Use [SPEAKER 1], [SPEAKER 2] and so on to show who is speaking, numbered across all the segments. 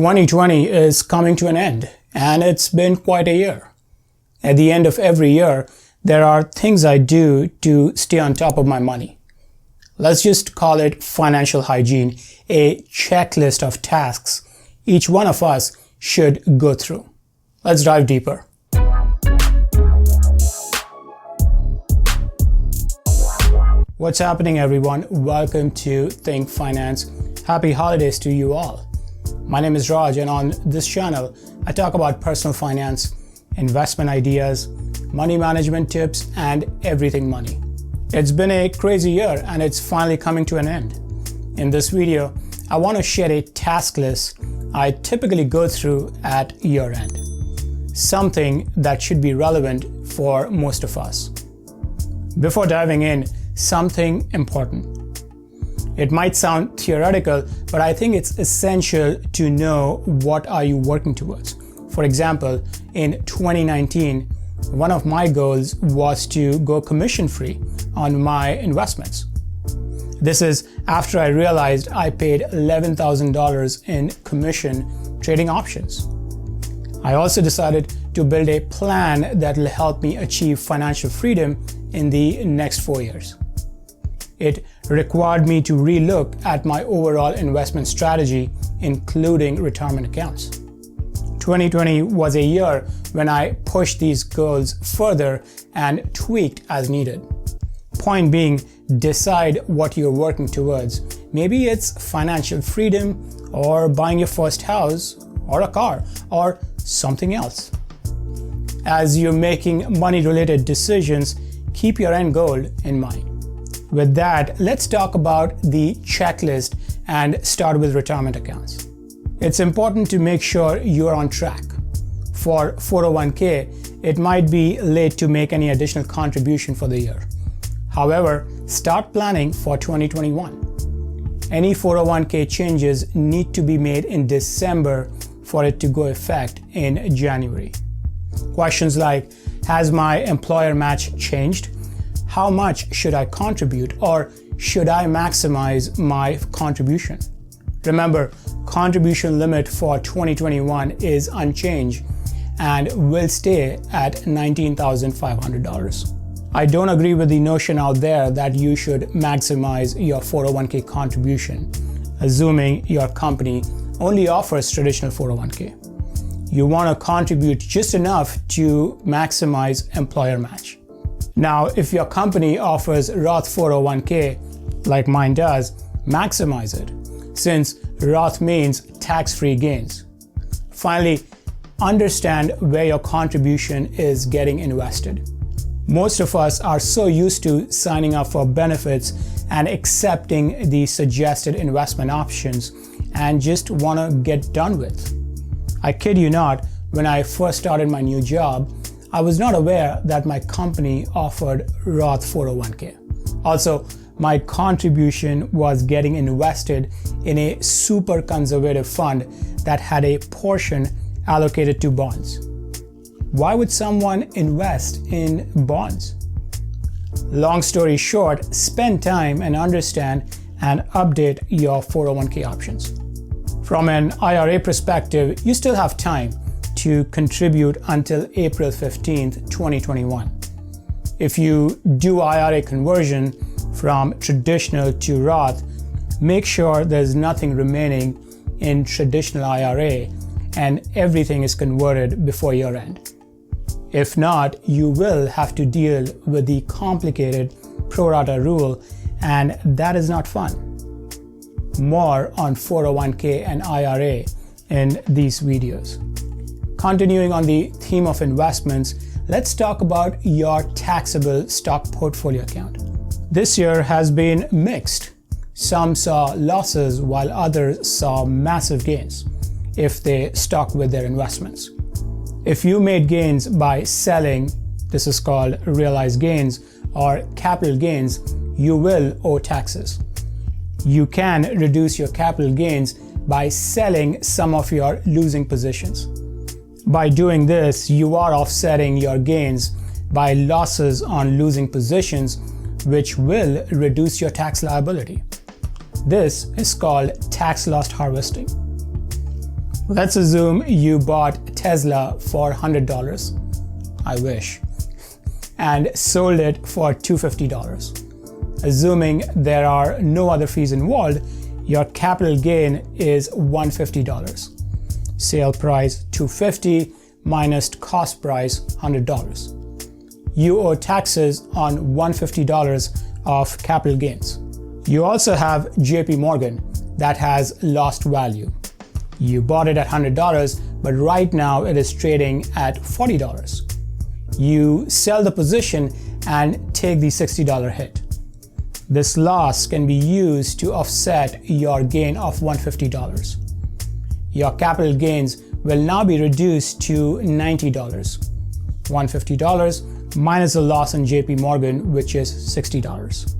[SPEAKER 1] 2020 is coming to an end, and it's been quite a year. At the end of every year, there are things I do to stay on top of my money. Let's just call it financial hygiene, a checklist of tasks each one of us should go through. Let's dive deeper. What's happening, everyone? Welcome to Think Finance. Happy holidays to you all. My name is Raj, and on this channel, I talk about personal finance, investment ideas, money management tips, and everything money. It's been a crazy year, and it's finally coming to an end. In this video, I want to share a task list I typically go through at year end. Something that should be relevant for most of us. Before diving in, something important. It might sound theoretical, but I think it's essential to know what are you working towards. For example, in 2019, one of my goals was to go commission-free on my investments. This is after I realized I paid $11,000 in commission trading options. I also decided to build a plan that will help me achieve financial freedom in the next 4 years. It required me to relook at my overall investment strategy, including retirement accounts. 2020 was a year when I pushed these goals further and tweaked as needed. Point being, decide what you're working towards. Maybe it's financial freedom, or buying your first house, or a car, or something else. As you're making money-related decisions, keep your end goal in mind. With that, let's talk about the checklist and start with retirement accounts. It's important to make sure you're on track. For 401k, it might be late to make any additional contribution for the year. However, start planning for 2021. Any 401k changes need to be made in December for it to go effect in January. Questions like, has my employer match changed? How much should I contribute, or should I maximize my contribution? Remember, contribution limit for 2021 is unchanged and will stay at $19,500. I don't agree with the notion out there that you should maximize your 401k contribution, assuming your company only offers traditional 401k. You want to contribute just enough to maximize employer match. Now, if your company offers Roth 401k, like mine does, maximize it, since Roth means tax-free gains. Finally, understand where your contribution is getting invested. Most of us are so used to signing up for benefits and accepting the suggested investment options and just want to get done with. I kid you not, when I first started my new job, I was not aware that my company offered Roth 401k. Also, my contribution was getting invested in a super conservative fund that had a portion allocated to bonds. Why would someone invest in bonds? Long story short, spend time and understand and update your 401k options. From an IRA perspective, you still have time to contribute until April 15th, 2021. If you do IRA conversion from traditional to Roth, make sure there's nothing remaining in traditional IRA and everything is converted before year end. If not, you will have to deal with the complicated pro rata rule, and that is not fun. More on 401k and IRA in these videos. Continuing on the theme of investments, let's talk about your taxable stock portfolio account. This year has been mixed. Some saw losses while others saw massive gains if they stuck with their investments. If you made gains by selling, this is called realized gains, or capital gains, you will owe taxes. You can reduce your capital gains by selling some of your losing positions. By doing this, you are offsetting your gains by losses on losing positions, which will reduce your tax liability. This is called tax loss harvesting. Let's assume you bought Tesla for $100. I wish. And sold it for $250. Assuming there are no other fees involved, your capital gain is $150. Sale price $250 minus cost price $100. You owe taxes on $150 of capital gains. You also have JP Morgan that has lost value. You bought it at $100, but right now it is trading at $40. You sell the position and take the $60 hit. This loss can be used to offset your gain of $150. Your capital gains will now be reduced to $90. $150 minus the loss in JP Morgan, which is $60.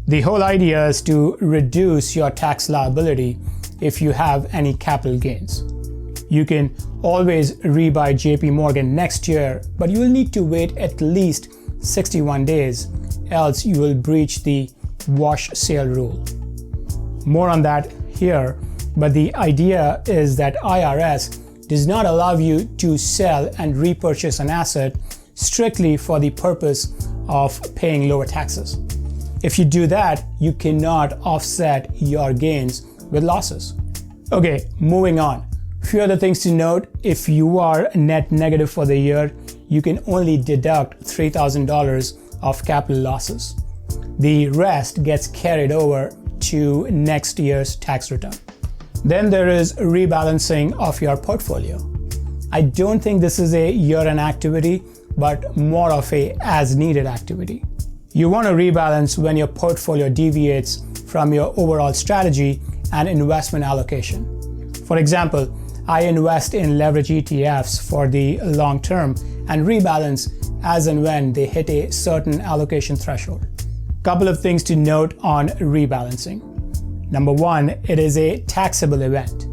[SPEAKER 1] The whole idea is to reduce your tax liability if you have any capital gains. You can always rebuy JP Morgan next year, but you will need to wait at least 61 days, else you will breach the wash sale rule. More on that here, but the idea is that IRS does not allow you to sell and repurchase an asset strictly for the purpose of paying lower taxes. If you do that, you cannot offset your gains with losses. Okay, moving on. Few other things to note. If you are net negative for the year, you can only deduct $3,000 of capital losses. The rest gets carried over to next year's tax return. Then there is rebalancing of your portfolio. I don't think this is a year-end activity, but more of a as-needed activity. You want to rebalance when your portfolio deviates from your overall strategy and investment allocation. For example, I invest in leverage ETFs for the long term and rebalance as and when they hit a certain allocation threshold. Couple of things to note on rebalancing. Number one, it is a taxable event.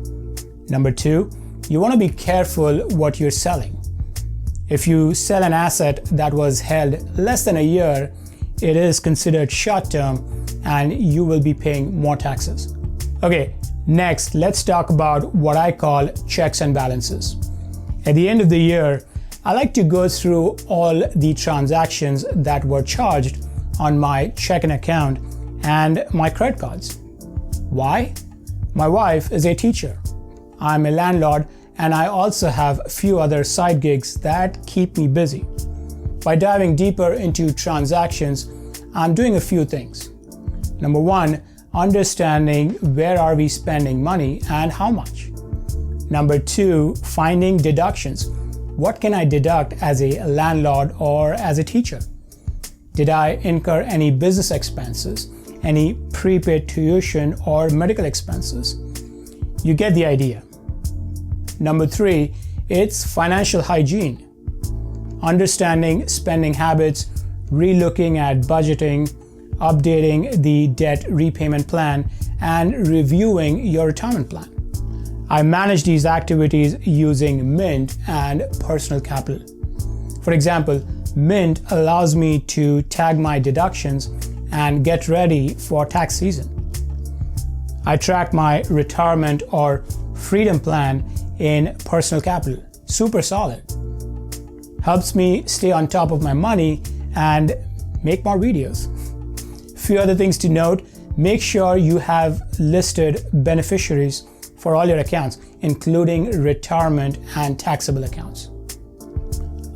[SPEAKER 1] Number two, you want to be careful what you're selling. If you sell an asset that was held less than a year, it is considered short-term and you will be paying more taxes. Okay, next, let's talk about what I call checks and balances. At the end of the year, I like to go through all the transactions that were charged on my checking account and my credit cards. Why? My wife is a teacher. I'm a landlord and I also have a few other side gigs that keep me busy. By diving deeper into transactions, I'm doing a few things. Number one, understanding where are we spending money and how much. Number two, finding deductions. What can I deduct as a landlord or as a teacher? Did I incur any business expenses, any prepaid tuition or medical expenses? You get the idea. Number three, it's financial hygiene. Understanding spending habits, relooking at budgeting, updating the debt repayment plan, and reviewing your retirement plan. I manage these activities using Mint and Personal Capital. For example, Mint allows me to tag my deductions and get ready for tax season. I track my retirement or freedom plan in Personal Capital. Super solid. Helps me stay on top of my money and make more videos. Few other things to note. Make sure you have listed beneficiaries for all your accounts, including retirement and taxable accounts.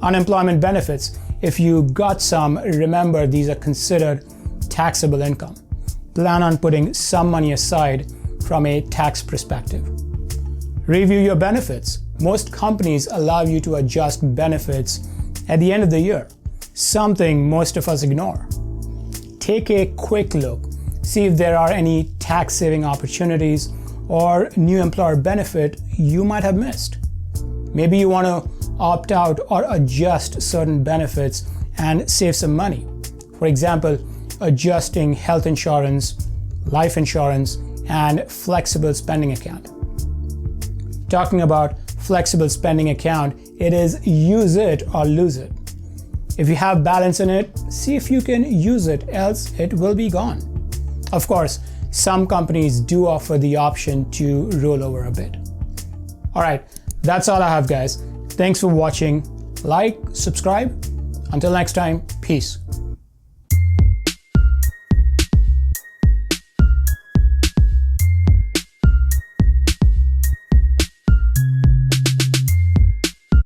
[SPEAKER 1] Unemployment benefits. If you got some, remember these are considered taxable income. Plan on putting some money aside from a tax perspective. Review your benefits. Most companies allow you to adjust benefits at the end of the year, something most of us ignore. Take a quick look, see if there are any tax saving opportunities or new employer benefit you might have missed. Maybe you want to opt out or adjust certain benefits and save some money. For example, adjusting health insurance, life insurance, and flexible spending account. Talking about flexible spending account, it is use it or lose it. If you have balance in it, see if you can use it, else it will be gone. Of course, some companies do offer the option to roll over a bit. All right, that's all I have, guys. Thanks for watching. Like, subscribe. Until next time, peace.